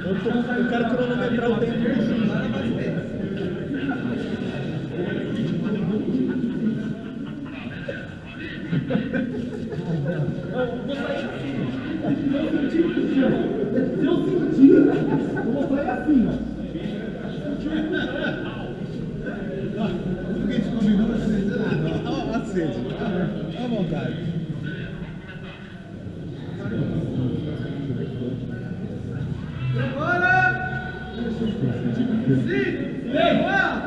Eu quero cronometrar o tempo. Eu vou sair assim. Se eu sentir, eu vou sair assim, ó. Tudo que a gente combinou não precisa dizer nada. Olha a sede. Olha a vontade. Agora! Sim! Vem!